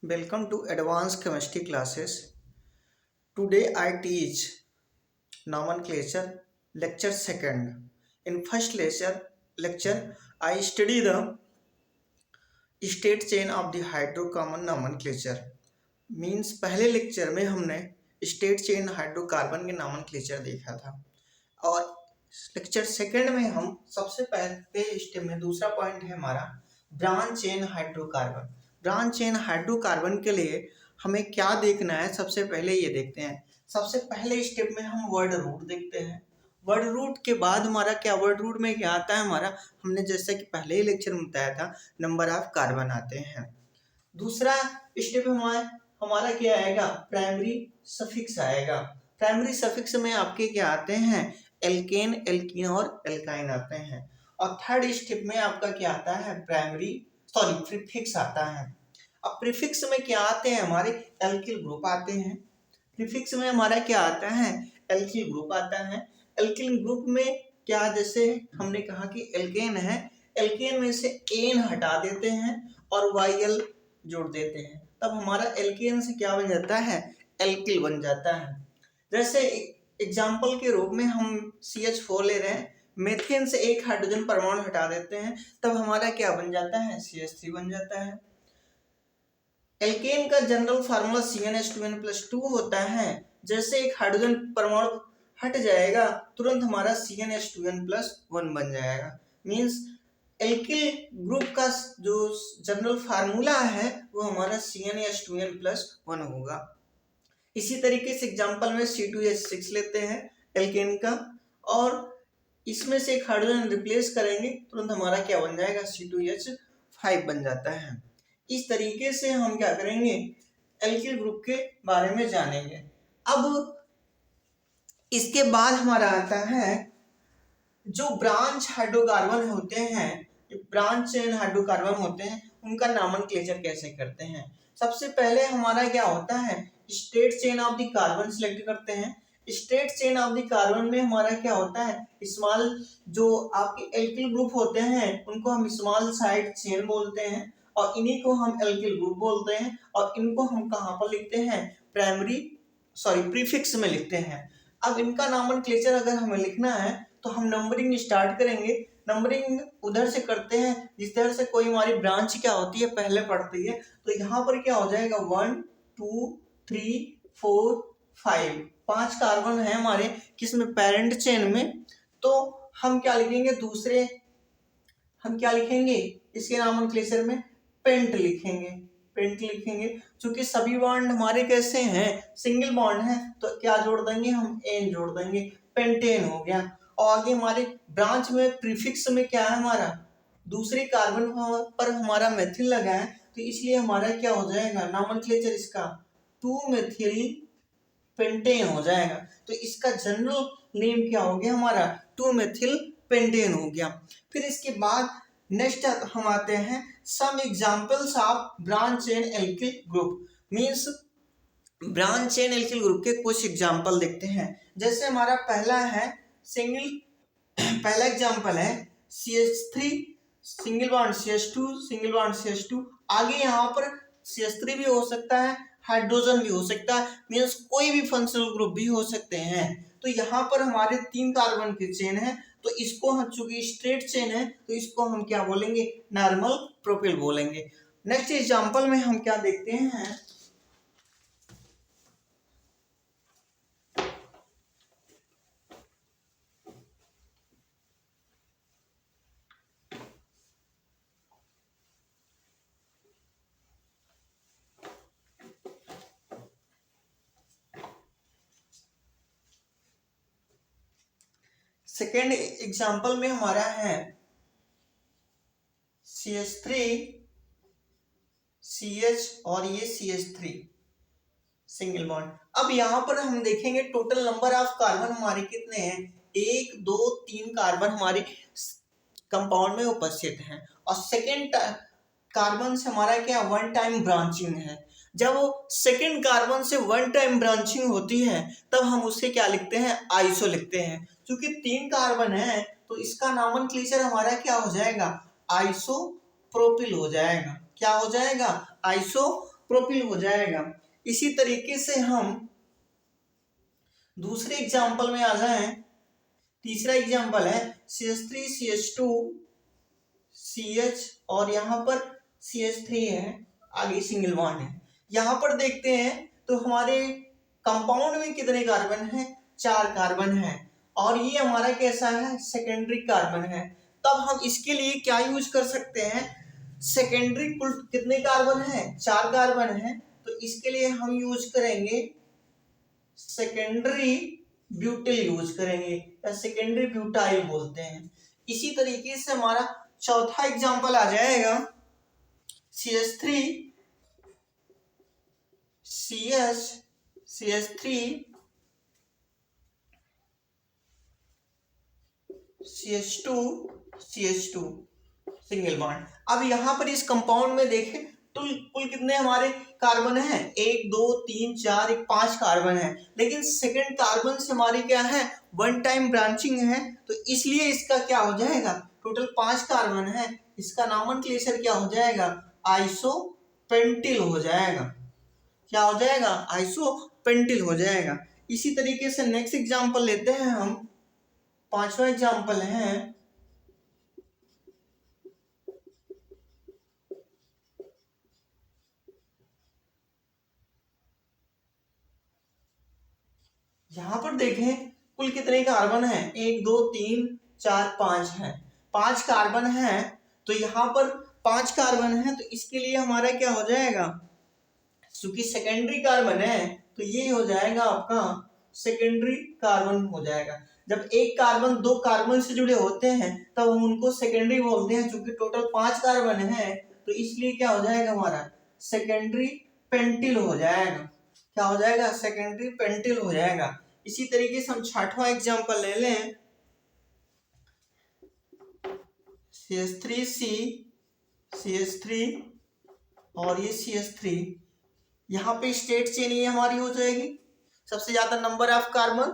Welcome to advanced chemistry classes. Today I teach nomenclature lecture second. In first lecture I study the state chain of the hydrocarbon nomenclature. Means पहले lecture में हमने state chain hydrocarbon के nomenclature देखा था और lecture second में हम सबसे पहले स्टेप में दूसरा पॉइंट है हमारा branch chain hydrocarbon. Branch chain hydrocarbon के लिए हमें क्या देखना है, सबसे पहले ये देखते हैं। सबसे पहले स्टेप में हम वर्ड रूट देखते हैं। वर्ड रूट के बाद हमारा क्या, वर्ड रूट में क्या आता है हमारा, हमने जैसा कि पहले ही लेक्चर में बताया था, नंबर ऑफ कार्बन आते हैं। दूसरा स्टेप हमारा क्या आएगा, प्राइमरी सफिक्स आएगा। प्राइमरी सफिक्स में आपके क्या आते हैं, एल्केन, एल्कीन और एल्काइन आते हैं। और थर्ड स्टेप में आपका क्या आता है, प्रीफिक्स आता है। अब प्रीफिक्स में क्या आते हैं, हमारे एल्किल ग्रुप आते हैं। प्रीफिक्स में हमारा क्या आता है, एल्किल ग्रुप आता है। एल्किल ग्रुप में क्या, जैसे हमने कहा कि एल्केन है, एल्केन में से एन हटा देते हैं और वाई जोड़ देते हैं, तब हमारा एल्केन से क्या बन जाता है, एल्किल बन जाता है। जैसे एग्जाम्पल के रूप में हम CH4 ले रहे हैं, मेथेन से एक हाइड्रोजन परमाणु हटा देते हैं, तब हमारा क्या बन जाता है, CH3 बन जाता है। एल्केन का जनरल फार्मूला CnH2n+2 होता है। जैसे एक हाइड्रोजन परमाणु हट जाएगा तुरंत हमारा CnH2n+1 बन जाएगा। मीन्स एल्किल ग्रुप का जो जनरल फार्मूला है वो हमारा CnH2n+1 होगा। इसी तरीके से एग्जांपल में C2H6 लेते हैं एल्केन का, और इसमें से एक हाइड्रोजन रिप्लेस करेंगे तुरंत हमारा क्या बन जाएगा, C2H5 बन जाता है। इस तरीके से हम क्या करेंगे, एल्किल ग्रुप के बारे में जानेंगे। अब इसके बाद हमारा आता है जो ब्रांच हाइड्रोकार्बन होते हैं, ब्रांच चेन हाइड्रोकार्बन होते हैं, उनका नॉमेनक्लेचर कैसे करते हैं। सबसे पहले हमारा क्या होता है, state chain of the carbon select करते हैं। State chain of the carbon में हमारा क्या होता है, स्मॉल जो आपके एल्किल ग्रुप होते हैं उनको हम स्मॉल साइड चेन बोलते हैं, और इन्हीं को हम एल्किल ग्रुप बोलते हैं। और इनको हम कहाँ पर लिखते हैं, प्रीफिक्स में लिखते हैं। अब इनका नॉमेनक्लेचर अगर हमें लिखना है तो हम नंबरिंग स्टार्ट करेंगे। नंबरिंग उधर से करते हैं जिस तरह से कोई हमारी ब्रांच क्या होती है पहले पढ़ती है। तो यहाँ पर क्या हो जाएगा, 1 2 3 4 5, 5 कार्बन है हमारे किसमें, पेरेंट चेन में। तो हम क्या लिखेंगे, हम क्या लिखेंगे इसके नॉमेनक्लेचर में, पेंट लिखेंगे। क्योंकि सभी बॉन्ड हमारे कैसे हैं, सिंगल बॉन्ड है, तो क्या जोड़ देंगे, हम एन जोड़ देंगे, पेंटेन हो गया। और आगे हमारे ब्रांच में प्रीफिक्स में क्या है, हमारा दूसरे कार्बन पर हमारा मेथिल लगा है, तो इसलिए हमारा क्या हो जाएगा, नॉमेनक्लेचर इसका 2 मेथिल पेंटेन हो जाएगा। तो इसका जनरल नेम क्या हो गया, हमारा 2 मेथिल पेंटेन हो गया। फिर इसके बाद नेक्स्ट हम आते हैं some examples of branch chain alkyl group. Means branch chain alkyl group के कुछ एग्जांपल देखते हैं। जैसे हमारा पहला एग्जांपल है CH3 single bond CH2 single bond CH2। आगे यहाँ पर CH3 भी हो सकता है, हाइड्रोजन भी हो सकता है, मींस कोई भी फंक्शनल ग्रुप भी हो सकते हैं। तो यहाँ पर हमारे 3 कार्बन की चेन है, तो इसको हम चूंकि स्ट्रेट चेन है तो इसको हम क्या बोलेंगे, नॉर्मल प्रोपिल बोलेंगे। नेक्स्ट एग्जांपल में हम क्या देखते हैं, सेकेंड एग्जांपल में हमारा है CH3 CH और ये CH3 सिंगल बॉन्ड। अब यहाँ पर हम देखेंगे टोटल नंबर ऑफ कार्बन हमारे कितने हैं, 1 2 3 कार्बन हमारे कंपाउंड में उपस्थित हैं। और सेकेंड कार्बन से हमारा क्या, 1 टाइम ब्रांचिंग है। जब सेकेंड कार्बन से 1 टाइम ब्रांचिंग होती है तब हम उससे क्या लिखते हैं, आइसो लिखते हैं। क्योंकि 3 कार्बन है तो इसका नॉमेनक्लेचर हमारा क्या हो जाएगा, आइसोप्रोपिल हो जाएगा। क्या हो जाएगा, आइसो प्रोपिल हो जाएगा। इसी तरीके से हम दूसरे एग्जाम्पल में आ जाएं। तीसरा एग्जाम्पल है CH3CH2 CH और यहाँ पर CH3 है, आगे सिंगल बॉन्ड है। यहाँ पर देखते हैं तो हमारे कंपाउंड में कितने कार्बन हैं? 4 कार्बन हैं और ये हमारा कैसा है? सेकेंडरी कार्बन है। तब हम इसके लिए क्या यूज कर सकते हैं? सेकेंडरी कुल कितने कार्बन हैं? 4 कार्बन हैं, तो इसके लिए हम यूज करेंगे सेकेंडरी ब्यूटिल यूज करेंगे या सेकेंडरी ब्यूटाइल बोलते हैं। इसी तरीके से हमारा चौथा एग्जांपल आ जाएगा CH3 CH CH3 CH2 CH2 single bond. अब यहाँ पर इस कंपाउंड में देखें तो कुल कितने हमारे कार्बन हैं? 1 2 3 4 5 कार्बन है, लेकिन सेकंड कार्बन से हमारी क्या है? वन टाइम ब्रांचिंग है, तो इसलिए इसका क्या हो जाएगा? टोटल 5 कार्बन है, इसका नॉमेनक्लेचर क्या हो जाएगा? आइसोपेंटिल हो जाएगा। क्या हो जाएगा? आइसोपेंटिल हो जाएगा। इसी तरीके से नेक्स्ट एग्जांपल लेते हैं हम। पांचवा एग्जांपल है यहां पर देखें कुल कितने कार्बन है? 1 2 3 4 5 है, 5 कार्बन है, तो यहाँ पर 5 कार्बन है, तो इसके लिए हमारा क्या हो जाएगा? क्योंकि सेकेंडरी कार्बन है तो ये हो जाएगा आपका सेकेंडरी कार्बन हो जाएगा। जब एक कार्बन 2 कार्बन से जुड़े होते हैं तब हम उनको सेकेंडरी बोलते हैं। चूंकि टोटल 5 कार्बन है तो इसलिए क्या हो जाएगा? हमारा सेकेंडरी पेंटिल हो जाएगा। क्या हो जाएगा? सेकेंडरी पेंटिल हो जाएगा। इसी तरीके से हम छठवां एग्जांपल ले लें। CH3C CH3 और ये CH3, यहाँ पे स्टेट चेन ये हमारी हो जाएगी। सबसे ज्यादा नंबर ऑफ कार्बन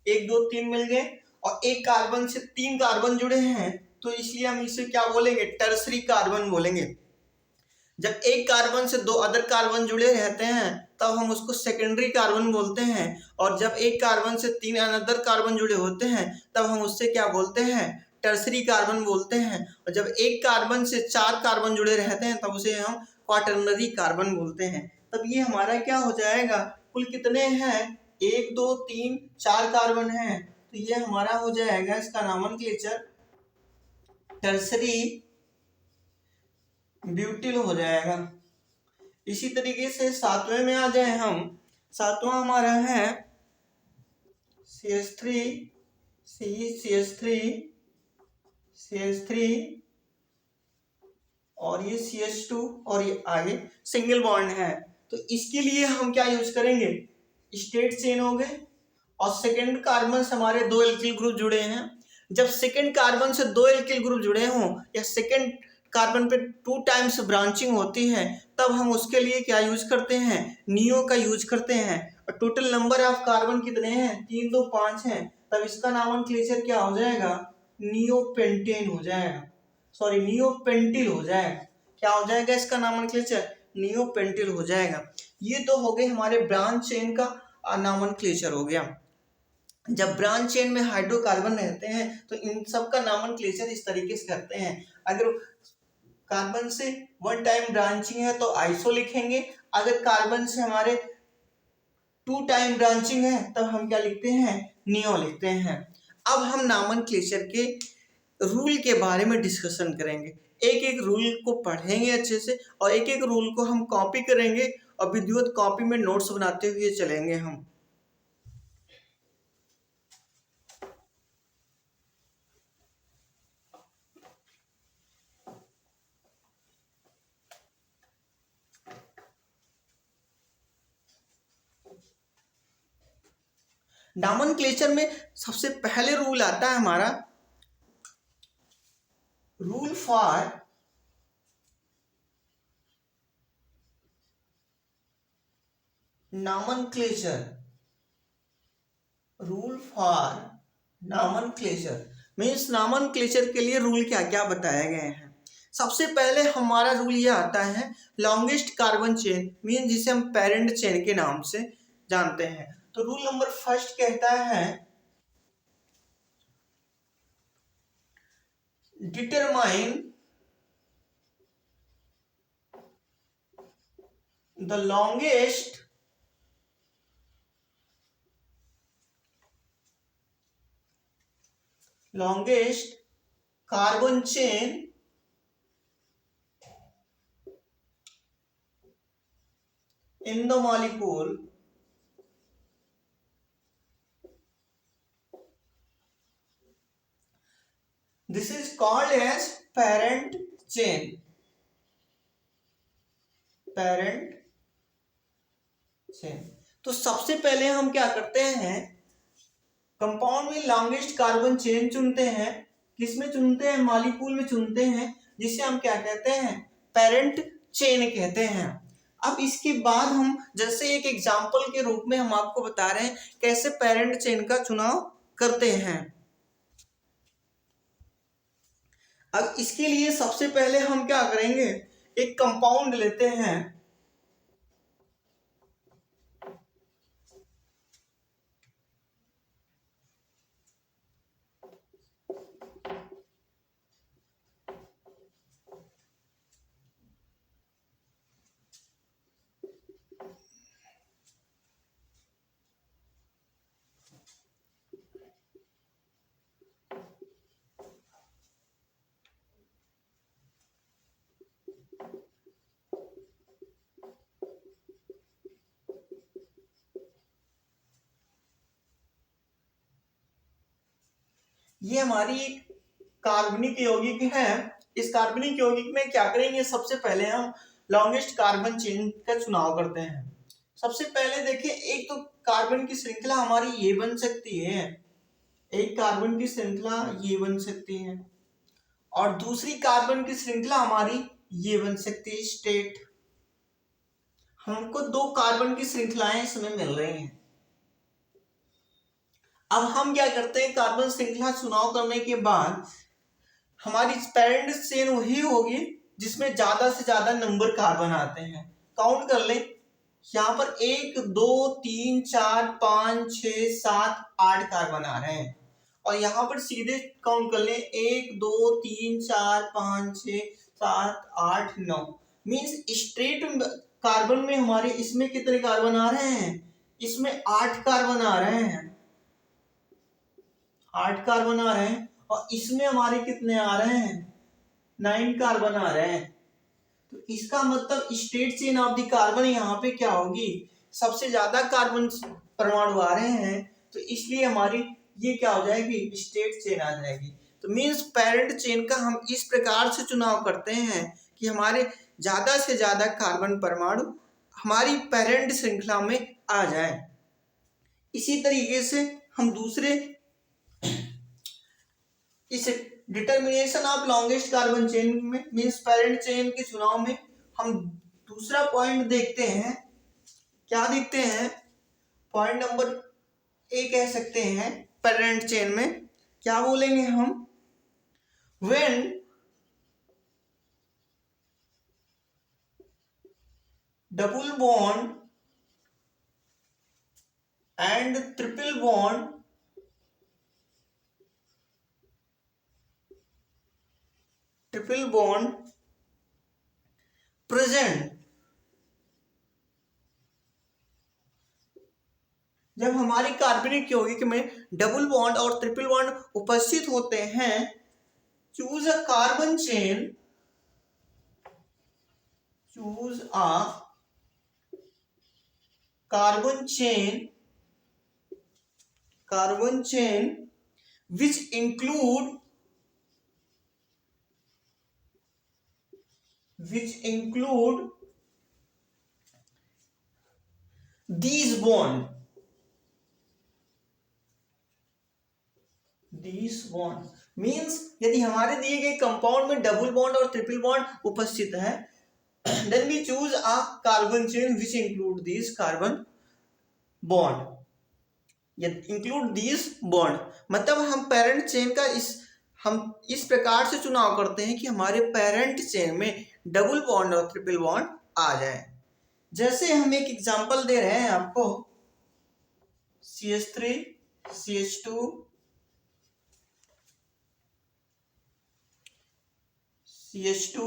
1 2 3 मिल गए और एक कार्बन से 3 कार्बन जुड़े हैं, तो इसलिए हम इसे क्या बोलेंगे? टर्सरी कार्बन बोलेंगे। जब एक कार्बन से 2 अदर कार्बन जुड़े रहते हैं तब हम उसको सेकेंडरी कार्बन बोलते हैं, और जब एक कार्बन से 3 अनदर कार्बन जुड़े होते हैं तब हम उससे क्या बोलते हैं? टर्सरी कार्बन बोलते हैं। और जब एक कार्बन से 4 कार्बन जुड़े रहते हैं तब उसे हम क्वाटरनरी कार्बन बोलते हैं। तब ये हमारा क्या हो जाएगा? कुल कितने हैं? 1 2 3 4 कार्बन है, तो ये हमारा हो जाएगा, इसका नॉमेनक्लेचर टर्सरी ब्यूटिल हो जाएगा। इसी तरीके से सातवें में आ जाए हम। सातवां हमारा है CH3 CH3 CH3 और ये CH2 और ये आगे सिंगल बॉन्ड है, तो इसके लिए हम क्या यूज करेंगे? स्टेट चेन हो गए और सेकेंड कार्बन से हमारे 2 एल्किल ग्रुप जुड़े हैं। जब सेकेंड कार्बन से 2 एल्किल ग्रुप जुड़े हों या सेकेंड कार्बन पे 2 टाइम्स ब्रांचिंग होती है तब हम उसके लिए क्या यूज करते हैं? नियो का यूज करते हैं। और टोटल नंबर ऑफ कार्बन कितने हैं? 3 2 5 हैं, तब इसका नॉमेनक्लेचर क्या हो जाएगा? नियोपेंटेन हो जाएगा, सॉरी नियोपेंटिल हो जाएगा। क्या हो जाएगा इसका नॉमेनक्लेचर? नियोपेंटिल हो जाएगा। ये तो हो गए हमारे ब्रांच चेन का नॉमेनक्लेचर हो गया। जब ब्रांच चेन में हाइड्रोकार्बन रहते हैं तो इन सब का नॉमेनक्लेचर इस तरीके से करते हैं। अगर कार्बन से 1 टाइम ब्रांचिंग है तो आइसो लिखेंगे, अगर कार्बन से हमारे 2 टाइम ब्रांचिंग है तब हम क्या लिखते हैं? नियो लिखते हैं। अब हम नॉमेनक्लेचर के रूल के बारे में डिस्कशन करेंगे। एक एक रूल को पढ़ेंगे अच्छे से और एक एक रूल को हम कॉपी करेंगे और विधिवत कॉपी में नोट्स बनाते हुए चलेंगे हम। नॉमेनक्लेचर में सबसे पहले रूल आता है हमारा rule for nomenclature. Rule for nomenclature means nomenclature के लिए रूल क्या क्या बताए गए हैं। सबसे पहले हमारा रूल ये आता है लॉन्गेस्ट कार्बन चेन मीन जिसे हम पेरेंट चेन के नाम से जानते हैं। तो रूल नंबर फर्स्ट कहता है determine the longest carbon chain in the molecule this is called as parent chain। तो सबसे पहले हम क्या करते हैं कंपाउंड में लॉन्गेस्ट कार्बन चेन चुनते हैं। किसमें चुनते हैं? मॉलिक्यूल में चुनते हैं, जिसे हम क्या कहते हैं? पेरेंट चेन कहते हैं। अब इसके बाद हम जैसे एक एग्जांपल के रूप में हम आपको बता रहे हैं कैसे पेरेंट चेन का चुनाव करते हैं। अब इसके लिए सबसे पहले हम क्या करेंगे, एक कंपाउंड लेते हैं। ये हमारी एक कार्बनिक यौगिक है। इस कार्बनिक यौगिक में क्या करेंगे, सबसे पहले हम लॉन्गेस्ट कार्बन चेन का चुनाव करते हैं। सबसे पहले देखिए, एक तो कार्बन की श्रृंखला हमारी ये बन सकती है, एक कार्बन की श्रृंखला ये बन सकती है और दूसरी कार्बन की श्रृंखला हमारी ये बन सकती है स्टेट। हमको दो कार्बन की श्रृंखलाएं इसमें मिल रही हैं। अब हम क्या करते हैं, कार्बन श्रृंखला चुनाव करने के बाद हमारी पेरेंट चेन वही होगी जिसमें ज्यादा से ज्यादा नंबर कार्बन आते हैं। काउंट कर लें, यहाँ पर 1 2 3 4 5 6 7 8 कार्बन आ रहे हैं और यहाँ पर सीधे काउंट कर लें 1 2 3 4 5 6 7 8 9 मीन्स स्ट्रेट कार्बन में हमारे इसमें कितने कार्बन आ रहे हैं, इसमें 8 कार्बन आ रहे हैं, 8 कार्बन आ रहे हैं और इसमें हमारे कितने आ रहे हैं, 9 कार्बन आ रहे हैं। तो इसका मतलब state chain of the carbon यहाँ पे क्या होगी, सबसे ज्यादा कार्बन परमाणु आ रहे हैं तो इसलिए हमारी ये क्या हो जाएगी, स्टेट चेन आ जाएगी। तो मीन्स पेरेंट चेन का हम इस प्रकार से चुनाव करते हैं कि हमारे ज्यादा से ज्यादा कार्बन परमाणु हमारी पेरेंट श्रृंखला में आ जाए। इसी तरीके से हम दूसरे इस determination of longest carbon chain में मीन्स पेरेंट चेन के चुनाव में हम दूसरा पॉइंट देखते हैं। क्या देखते हैं, पॉइंट नंबर ए कह सकते हैं पेरेंट चेन में। क्या बोलेंगे हम, when double bond and triple bond present, जब हमारी कार्बनिक यौगिक में डबल बॉन्ड और ट्रिपल बॉन्ड उपस्थित होते हैं, choose a carbon chain, choose a carbon chain which include these bond means यदि हमारे दिए गए कंपाउंड में डबल बॉन्ड और ट्रिपल बॉन्ड उपस्थित है, then we choose a carbon chain which include these carbon bond, include these bond। मतलब हम पेरेंट चेन का इस हम इस प्रकार से चुनाव करते हैं कि हमारे पेरेंट चेन में डबल बॉन्ड और ट्रिपल बॉन्ड आ जाए। जैसे हम एक एग्जांपल दे रहे हैं आपको, CH3 CH2 CH2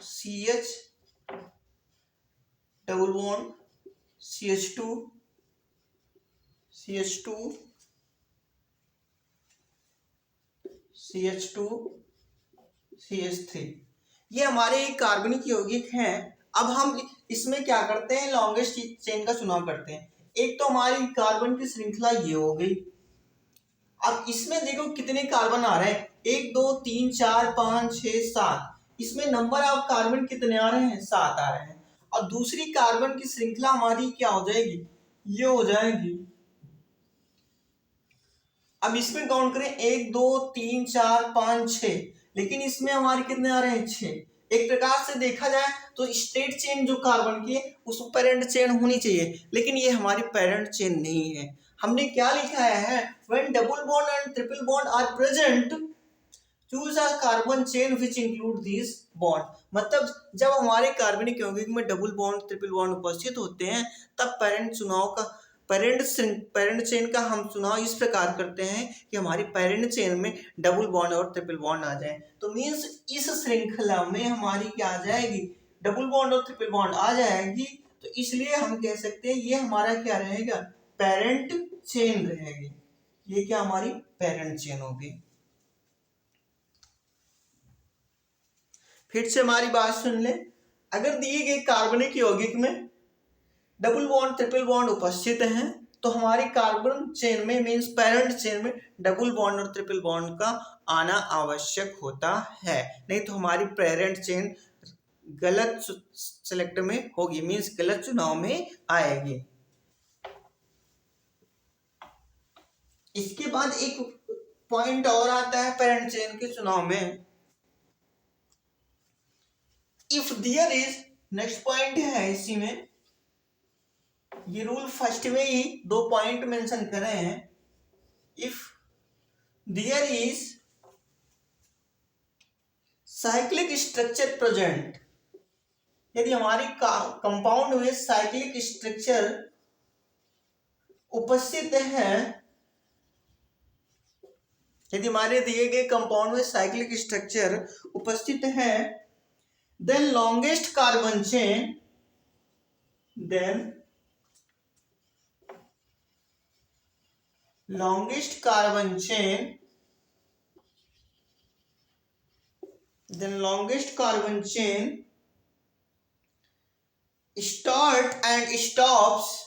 CH double bond CH2 CH2 CH2 CH3, ये हमारे कार्बनिक यौगिक हैं। अब हम इसमें क्या करते हैं, लॉन्गेस्ट चेन का चुनाव करते हैं। एक तो हमारी कार्बन की श्रृंखला ये हो गई। अब इसमें देखो कितने कार्बन आ रहे हैं, 1 2 3 4 5 6 7, इसमें नंबर ऑफ कार्बन कितने आ रहे हैं, 7 आ रहे हैं। और दूसरी कार्बन की श्रृंखला हमारी क्या हो जाएगी, ये हो जाएगी। अब इसमें काउंट करें 1 2 3 4 5 6, लेकिन इसमें हमारे कितने आ रहे हैं, 6। एक प्रकार से देखा जाए तो स्ट्रेट चेन जो कार्बन की है उसमें पेरेंट चेन होनी चाहिए, लेकिन ये हमारी पेरेंट चेन नहीं है। हमने क्या लिखा है, when double bond and triple bond are present choose a carbon chain which include this bond. मतलब जब हमारे कार्बनिक यौगिक में डबल बॉन्ड ट्रिपल बॉन्ड उपस्थित होते हैं तब पेरेंट चेन का हम चुनाव इस प्रकार करते हैं कि हमारी पेरेंट चेन में डबल बॉन्ड और ट्रिपल बॉन्ड आ जाए। तो मींस इस श्रृंखला में हमारी क्या आ जाएगी, डबल बॉन्ड और ट्रिपल बॉन्ड आ जाएगी। तो इसलिए हम कह सकते हैं ये हमारा क्या रहेगा, पेरेंट चेन रहेगी। ये क्या हमारी पेरेंट चेन होगी। फिर से हमारी बात सुन ले, अगर दिए गए कार्बनिक यौगिक में डबल बॉन्ड ट्रिपल बॉन्ड उपस्थित हैं तो हमारी कार्बन चेन में मींस पेरेंट चेन में डबल बॉन्ड और ट्रिपल बॉन्ड का आना आवश्यक होता है, नहीं तो हमारी पेरेंट चेन गलत सेलेक्ट में होगी, मींस गलत चुनाव में आएगी। इसके बाद एक पॉइंट और आता है पेरेंट चेन के चुनाव में, if there is, next point है इसी में, ये रूल फर्स्ट में ही 2 पॉइंट मेंशन करे हैं। If there is cyclic structure present, यदि हमारी कंपाउंड में साइक्लिक स्ट्रक्चर उपस्थित है, यदि हमारे दिए गए कंपाउंड में साइक्लिक स्ट्रक्चर उपस्थित है, then longest carbon chain, then longest carbon chain, then longest carbon chain start and stops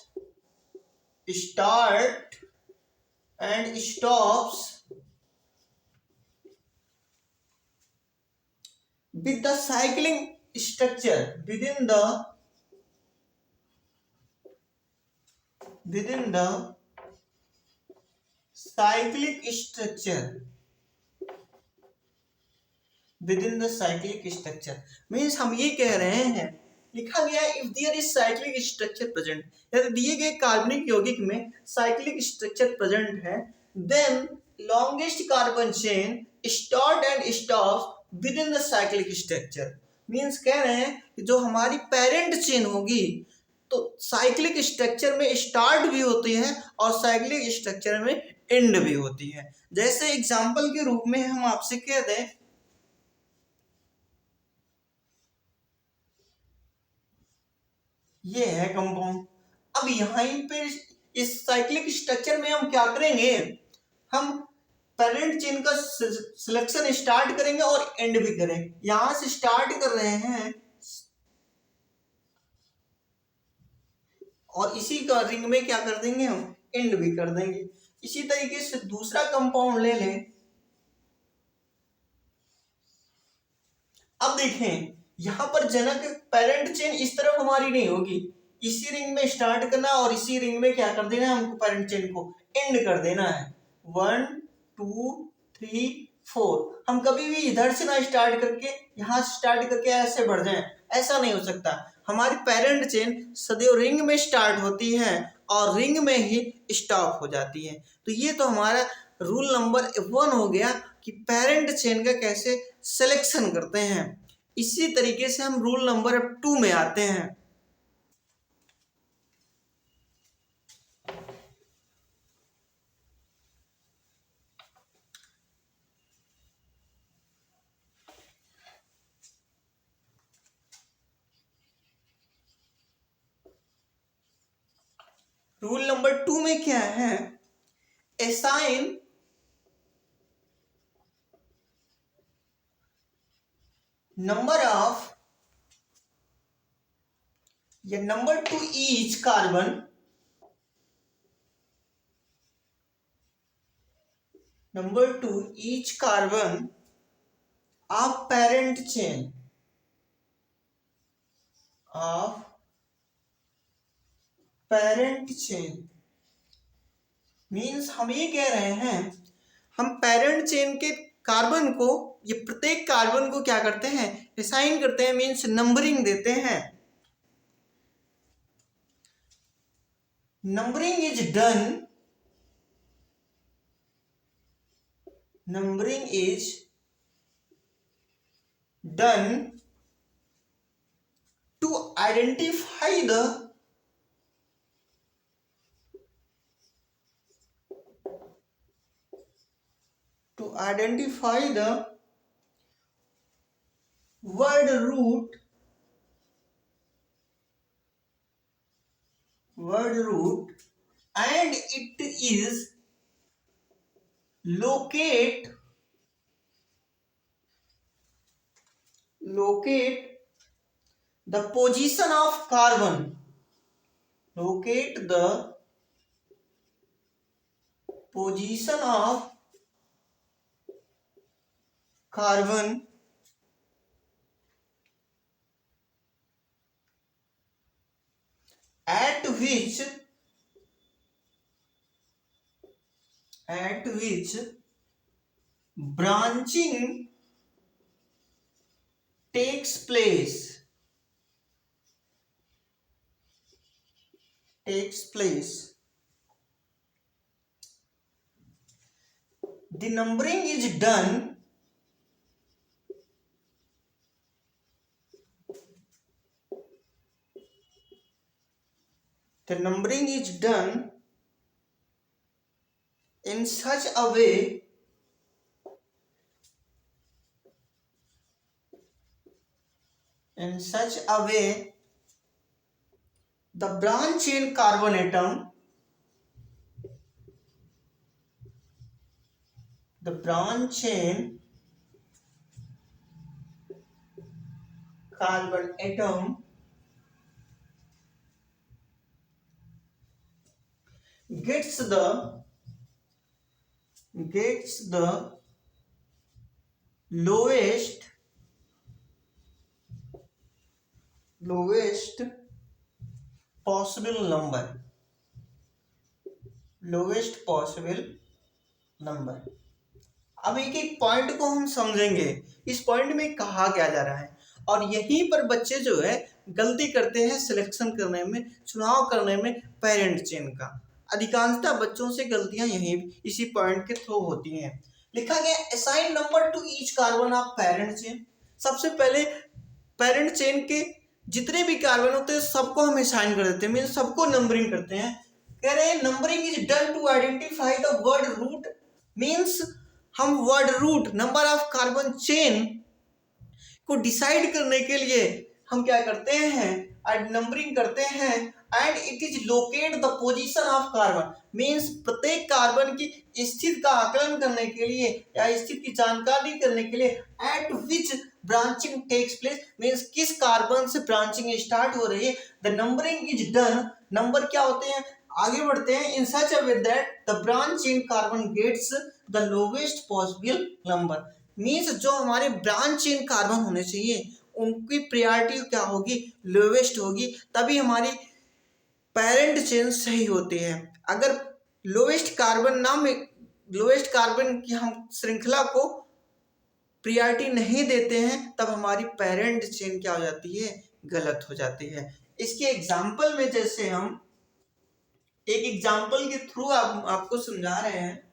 with the cycling structure within the cyclic structure means हम ये कह रहे हैं, लिखा गया है if there is cyclic structure present, यदि दिए गए कार्बनिक यौगिक में साइक्लिक स्ट्रक्चर प्रेजेंट है, then longest carbon chain start and stops within the cyclic structure. Means कह रहे हैं कि जो हमारी पेरेंट चेन होगी तो साइक्लिक स्ट्रक्चर में स्टार्ट भी होती है और साइक्लिक स्ट्रक्चर में एंड भी होती है। जैसे एग्जांपल के रूप में हम आपसे कह दें, ये है कंपाउंड। अब यहीं पे इस साइक्लिक स्ट्रक्चर में हम क्या करेंगे, हम पेरेंट चेन का सिलेक्शन स्टार्ट करेंगे और एंड भी करेंगे। यहां से स्टार्ट कर रहे हैं और इसी का रिंग में क्या कर देंगे, हम एंड भी कर देंगे। इसी तरीके से दूसरा कंपाउंड ले लें। अब देखें यहां पर जनक पेरेंट चेन इस तरफ हमारी नहीं होगी, इसी रिंग में स्टार्ट करना और इसी रिंग में क्या कर देना है, हमको पेरेंट चेन को एंड कर देना है। 1 2 3 4, हम कभी भी इधर से ना स्टार्ट करके यहां से स्टार्ट करके ऐसे बढ़ जाएं, ऐसा नहीं हो सकता। हमारी पेरेंट चेन सदैव रिंग में स्टार्ट होती है और रिंग में ही स्टॉप हो जाती है। तो ये तो हमारा रूल नंबर 1 हो गया कि पेरेंट चेन का कैसे सिलेक्शन करते हैं। इसी तरीके से हम रूल नंबर 2 में आते हैं। रूल नंबर 2 में क्या है, असाइन नंबर ऑफ या number two each carbon of parent chain means हम ये कह रहे हैं, हम पेरेंट चेन के कार्बन को, ये प्रत्येक कार्बन को क्या करते हैं, असाइन करते हैं, मीन्स नंबरिंग देते हैं। Numbering is done to identify the word root and it is locate the position of carbon, at which branching takes place. The numbering is done in such a way the branch chain carbon atom gets the lowest possible number. अब एक एक point को हम समझेंगे, इस point में कहा क्या जा रहा है, और यहीं पर बच्चे जो है गलती करते हैं सिलेक्शन करने में, चुनाव करने में पेरेंट चेन का। अधिकांशतः बच्चों से गलतियां यहीं इसी पॉइंट के थ्रू होती हैं। लिखा गया assign number two each carbon of parent chain. सबसे पहले पेरेंट चेन के जितने भी कार्बन होते हैं सबको हम असाइन कर देते हैं, मीन सबको नंबरिंग करते हैं। कह रहे हैं numbering is done to identify the word root, means हम word root number of carbon chain को डिसाइड करने के लिए हम क्या करते हैं, नंबरिंग करते हैं। And it is locate the position of carbon, means प्रत्येक कार्बन की स्थिति का आकलन करने के लिए या स्थिति की जानकारी करने के लिए at which branching takes place, means किस कार्बन से ब्रांचिंग स्टार्ट हो रही है। The numbering is done, number क्या होते हैं, आगे बढ़ते हैं, in such a way that the branch in carbon gets the lowest possible number, means जो हमारे ब्रांच चेन कार्बन होने चाहिए उनकी प्रायोरिटी क्या होगी, लोवेस्ट होगी, तभी हमारी पेरेंट चेन सही होती है। अगर लोवेस्ट कार्बन की हम श्रृंखला को प्रायोरिटी नहीं देते हैं तब हमारी पेरेंट चेन क्या हो जाती है, गलत हो जाती है। इसके एग्जाम्पल में जैसे हम एक एग्जाम्पल के थ्रू आपको समझा रहे हैं।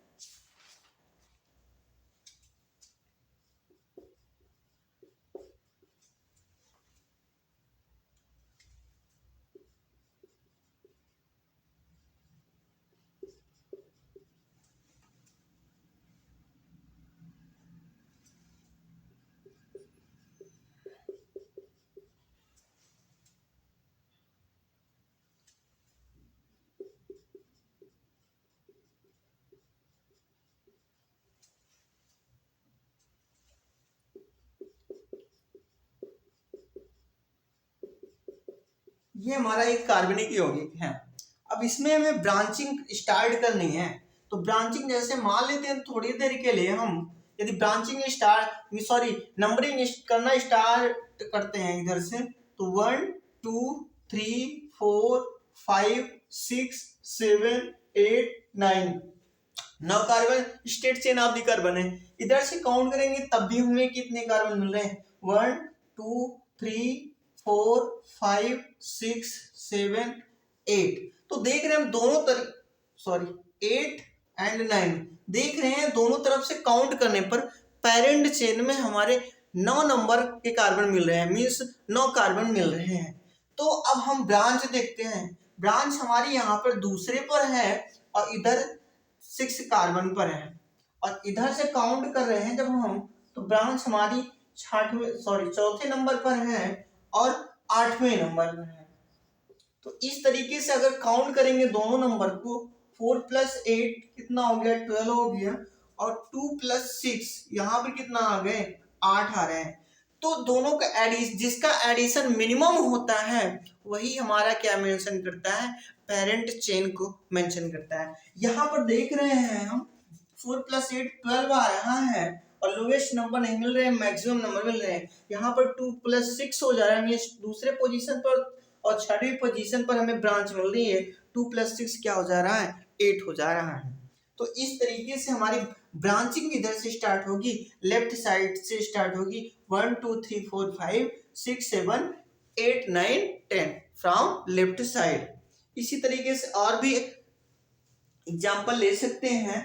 ये हमारा एक कार्बनिक यौगिक है। अब इसमें हमें ब्रांचिंग स्टार्ट करनी है। तो ब्रांचिंग जैसे मान लेते हैं थोड़ी देर के लिए हम यदि ब्रांचिंग नंबरिंग करना स्टार्ट करते हैं इधर से, तो 1 2 3 4 5 6 7 8 9 9 carbon state chain of the carbon है। इधर से काउंट करेंगे तब भी हमें कितने कार्बन मिल रहे हैं, 1 2 3 4 5 6 7 8। तो देख रहे हैं हम दोनों तरफ 8 एंड 9 देख रहे हैं, दोनों तरफ से काउंट करने पर पेरेंट चेन में हमारे 9 नंबर के कार्बन मिल रहे हैं, मीन्स 9 कार्बन मिल रहे हैं। तो अब हम ब्रांच देखते हैं। ब्रांच हमारी यहाँ पर दूसरे पर है और इधर 6 कार्बन पर है, और इधर से काउंट कर रहे हैं जब हम, तो ब्रांच हमारी चौथे नंबर पर है और 8वें नंबर पर है। तो इस तरीके से अगर काउंट करेंगे दोनों नंबर को, 4 + 8 कितना हो गया, 12 हो गया, और 2 + 6 यहाँ पर कितना आ गए, 8 आ रहे हैं। तो दोनों का जिसका एडिशन मिनिमम होता है वही हमारा क्या मेंशन करता है, पेरेंट चेन को मेंशन करता है। यहाँ पर देख रहे हैं हम 4 + 8 12 आ रहा है और लोएस्ट नंबर नहीं मिल रहे हैं, मैक्सिमम नंबर मिल रहे हैं। यहाँ पर 2 + 6 हो जा रहा है, दूसरे पोजीशन पर और 6वीं पोजीशन पर हमें ब्रांच मिल रही है। 2 + 6 क्या हो जा रहा है, 8 हो जा रहा है। तो इस तरीके से हमारी ब्रांचिंग इधर से स्टार्ट होगी, लेफ्ट साइड से स्टार्ट होगी, 1 2 3 4 5 6 7 8 9 10 फ्रॉम लेफ्ट साइड। इसी तरीके से और भी एग्जाम्पल ले सकते हैं।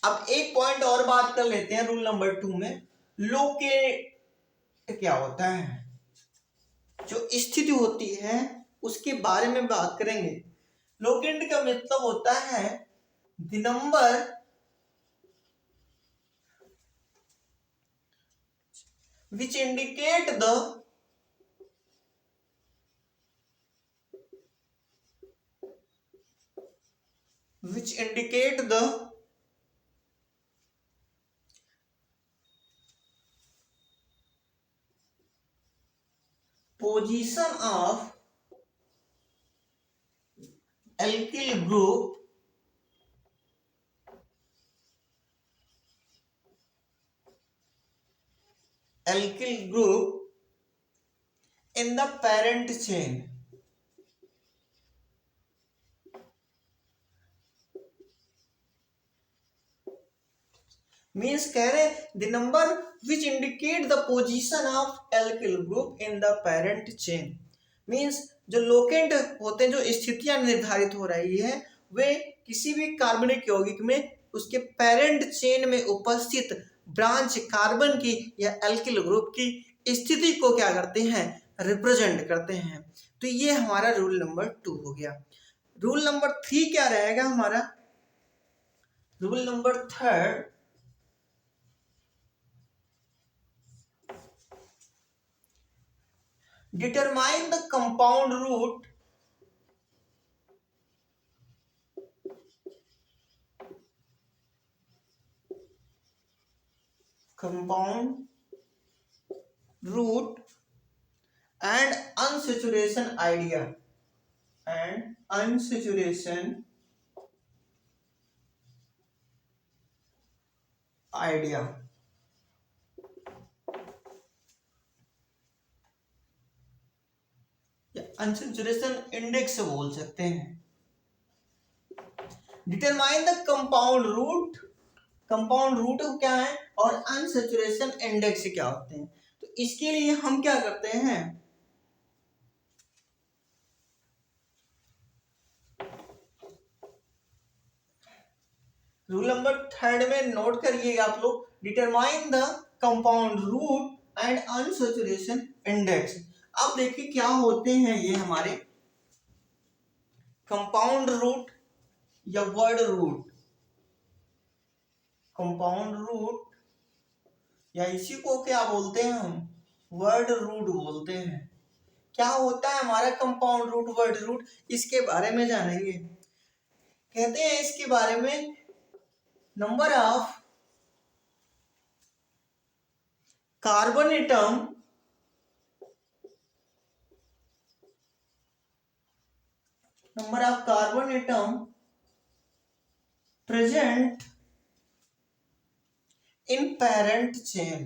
अब एक पॉइंट और बात कर लेते हैं रूल नंबर 2 में, लोकेट क्या होता है, जो स्थिति होती है उसके बारे में बात करेंगे। लोकेट का मतलब होता है the number which indicate the position of alkyl group in the parent chain। Means कह रहे the number which indicate the position of alkyl group in the parent chain. Means जो लोकेंट होते हैं, जो स्थितियां निर्धारित हो रही है, वे किसी भी कार्बनिक यौगिक में उसके पेरेंट चेन में उपस्थित ब्रांच कार्बन की या एल्किल ग्रुप की स्थिति को क्या करते हैं, रिप्रेजेंट करते हैं। तो ये हमारा रूल नंबर 2 हो गया। रूल नंबर 3 क्या रहेगा हमारा, rule number 3 determine the compound root and unsaturation idea या अनसेचुरेशन इंडेक्स बोल सकते हैं। डिटरमाइन द कंपाउंड रूट क्या है और अनसेचुरेशन इंडेक्स क्या होते हैं। तो इसके लिए हम क्या करते हैं, रूल नंबर 3 में नोट करिएगा आप लोग, determine the compound root and unsaturation index. अब देखिए क्या होते हैं ये हमारे कंपाउंड रूट या वर्ड रूट, कंपाउंड रूट या इसी को क्या बोलते हैं हम, वर्ड रूट बोलते हैं। क्या होता है हमारा कंपाउंड रूट, वर्ड रूट, इसके बारे में जानेंगे। कहते हैं इसके बारे में number of carbon atom present in parent chain,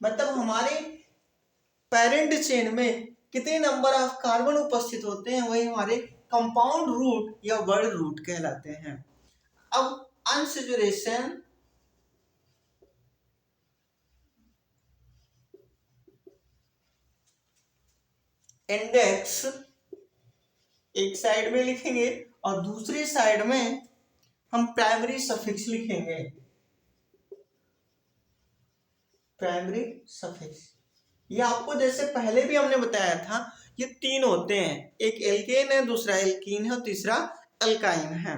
मतलब हमारे पेरेंट चेन में कितने नंबर ऑफ कार्बन उपस्थित होते हैं, वही हमारे कंपाउंड रूट या वर्ड रूट कहलाते हैं। अब अनसैचुरेशन इंडेक्स एक साइड में लिखेंगे और दूसरी साइड में हम प्राइमरी सफिक्स लिखेंगे। प्राइमरी सफिक्स ये आपको जैसे पहले भी हमने बताया था, ये तीन होते हैं, एक एल्केन है, दूसरा एल्कीन है और तीसरा अल्काइन है।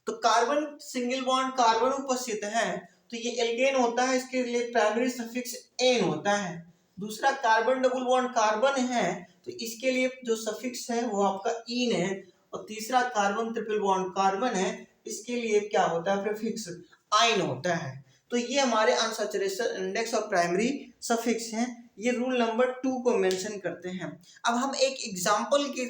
तो कार्बन सिंगल बॉन्ड कार्बन उपस्थित है तो ये एल्केन होता है, इसके लिए प्राइमरी सफिक्स एन होता है। दूसरा कार्बन डबल बॉन्ड कार्बन है तो इसके लिए जो सफिक्स है वो आपका इन है। और तीसरा कार्बन ट्रिपल बॉन्ड कार्बन है, इसके लिए क्या होता है, प्रीफिक्स आइन होता है। तो ये हमारे अनसैचुरेशन इंडेक्स और प्राइमरी सफिक्स हैं। ये रूल नंबर 2 को मेंशन करते हैं। अब हम एक एग्जांपल के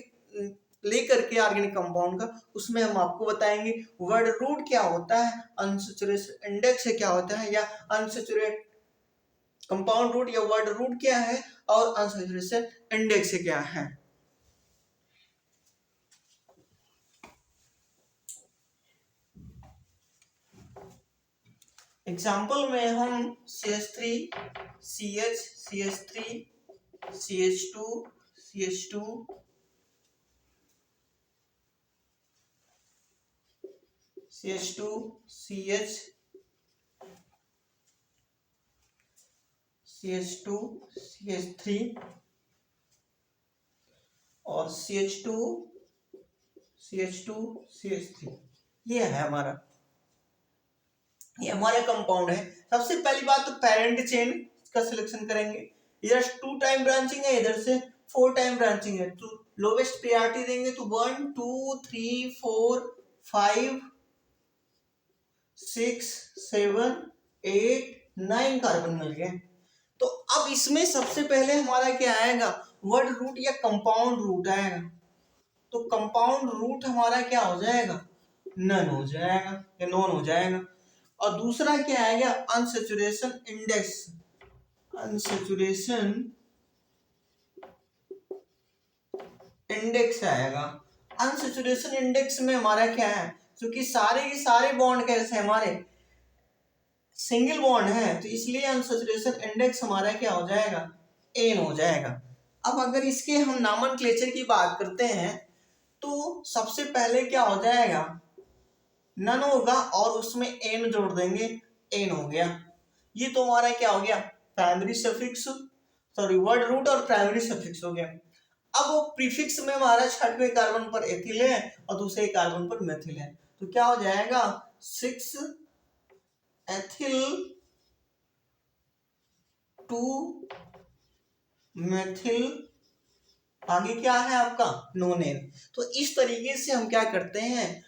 लेकर के ऑर्गेनिक कंपाउंड का, उसमें हम आपको बताएंगे वर्ड रूट क्या होता है, अनसैचुरेशन इंडेक्स क्या होता है, या अनसैचुरेट कंपाउंड रूट या वर्ड रूट क्या है, और अनसैचुरेशन इंडेक्स क्या है। एग्जाम्पल में हम CH3 CH CH3 CH2 CH2 CH2 CH CH2 CH3 और CH2 CH2 CH3 ये है हमारा, ये हमारा कंपाउंड है। सबसे पहली बात तो पेरेंट चेन का सिलेक्शन करेंगे। इधर 2 टाइम ब्रांचिंग है, इधर से 4 टाइम ब्रांचिंग है, तो लोवेस्ट प्रायोरिटी देंगे तो 1 2 3 4 5 6 7 8 9 कार्बन मिल गए। तो अब इसमें सबसे पहले हमारा क्या आएगा, वर्ड रूट या कंपाउंड रूट आएगा। तो कंपाउंड रूट हमारा क्या हो जाएगा, नन हो जाएगा या नॉन हो जाएगा। और दूसरा क्या आएगा, अनसैचुरेशन इंडेक्स, अनसैचुरेशन इंडेक्स आएगा। अनसैचुरेशन इंडेक्स में हमारा क्या है, क्योंकि सारे के सारे बॉन्ड कैसे हमारे सिंगल बॉन्ड है, तो इसलिए अनसैचुरेशन इंडेक्स हमारा क्या हो जाएगा, एन हो जाएगा। अब अगर इसके हम नॉमेनक्लेचर की बात करते हैं तो सबसे पहले क्या हो जाएगा, नन होगा और उसमें एन जोड़ देंगे, एन हो गया। ये तो हमारा क्या हो गया, primary suffix, sorry word root और प्राइमरी सफिक्स हो गया। अब वो प्रीफिक्स में हमारा 6वें कार्बन पर एथिल है और दूसरे कार्बन पर मेथिल है, तो क्या हो जाएगा 6 एथिल 2 मेथिल, आगे क्या है आपका नोनेन। तो इस तरीके से हम क्या करते हैं,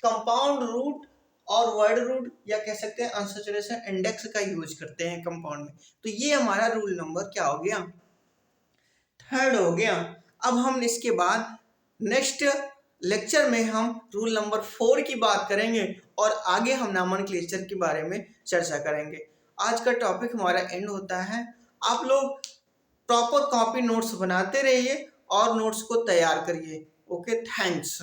कंपाउंड रूट और वर्ड रूट या कह सकते हैं अनसैचुरेशन इंडेक्स का यूज करते हैं कंपाउंड में। तो ये हमारा रूल नंबर क्या हो गया, 3rd हो गया। अब हम इसके बाद नेक्स्ट लेक्चर में हम रूल नंबर 4 की बात करेंगे और आगे हम नॉमेनक्लेचर के बारे में चर्चा करेंगे। आज का टॉपिक हमारा एंड होता है। आप लोग प्रॉपर कॉपी नोट्स बनाते रहिए और नोट्स को तैयार करिए। Okay, thanks.